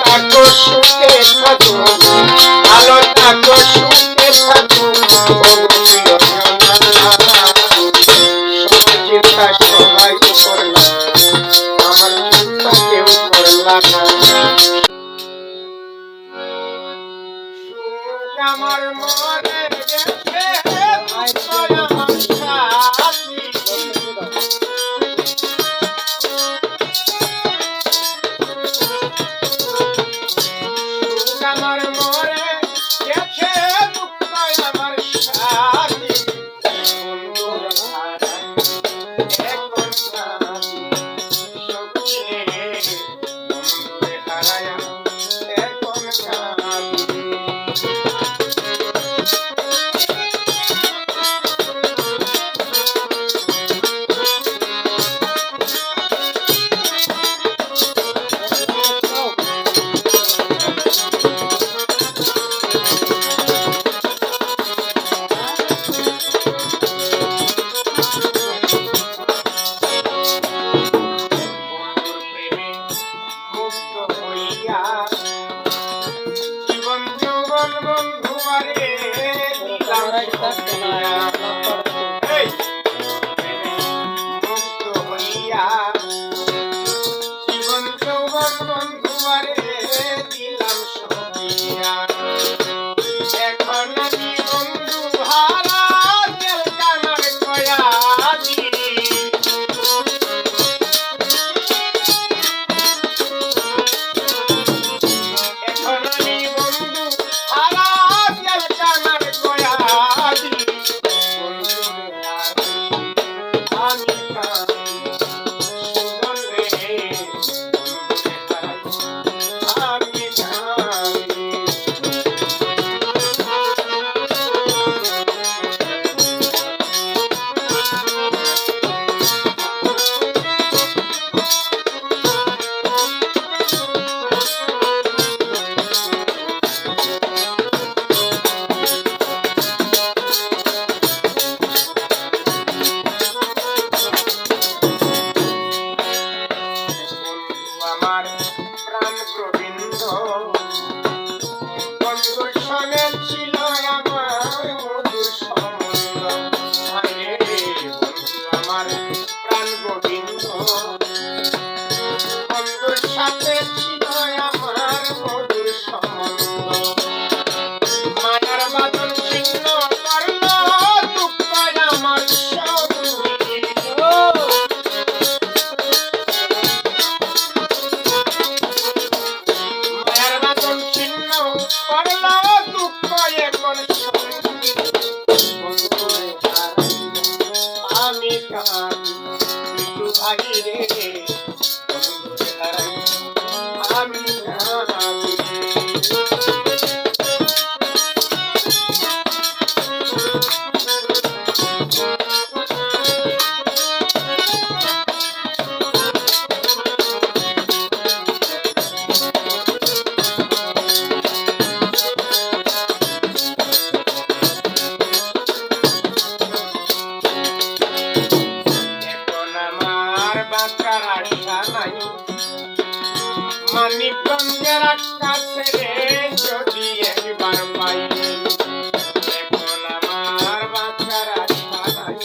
থাকো সুখে থাকো, ভালো থাকো সুখে থাকো, চিন্তা সবাই করলাম, আমার চিন্তা কেউ করলাম না। আমার মনে গেছে আমার সাথী, আমার মনে গেছে আমার সাথী, এখন হারায়া এখন জীবন যৌবন বন্ধু মারে মুক্ত হইয়া, জীবন যৌবন বন্ধু মারে দিলাম সহিয়া, এখন আমি বন্ধু হারা জেল কানার কয়া আমার প্রাণ গোবিন্দ, বন্ধুর সঙ্গে ছিল আমার মধুর সম্বন্ধ, আমার প্রাণ গোবিন্দ, বন্ধুর সাথে ছিল আমার মধুর সম্বন্ধ, মায়ার বাঁধন ছিন্ন করলো দুঃখ আমার আমি ভাই রে আমি মানিকগঞ্জের আকাশে রে যদি একবার পাই, এখন আমার বাচ্চার আশা নাই,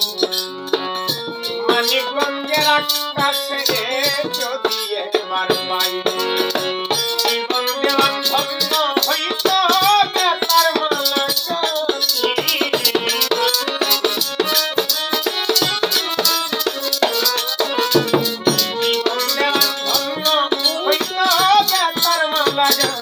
মানিকগঞ্জের আকাশে রে যদি একবার পাই, জীবন দেওয়ান ধন্য হইত বেতার মালা জীবন দেওয়ান ধন্য হইত বেতার মালা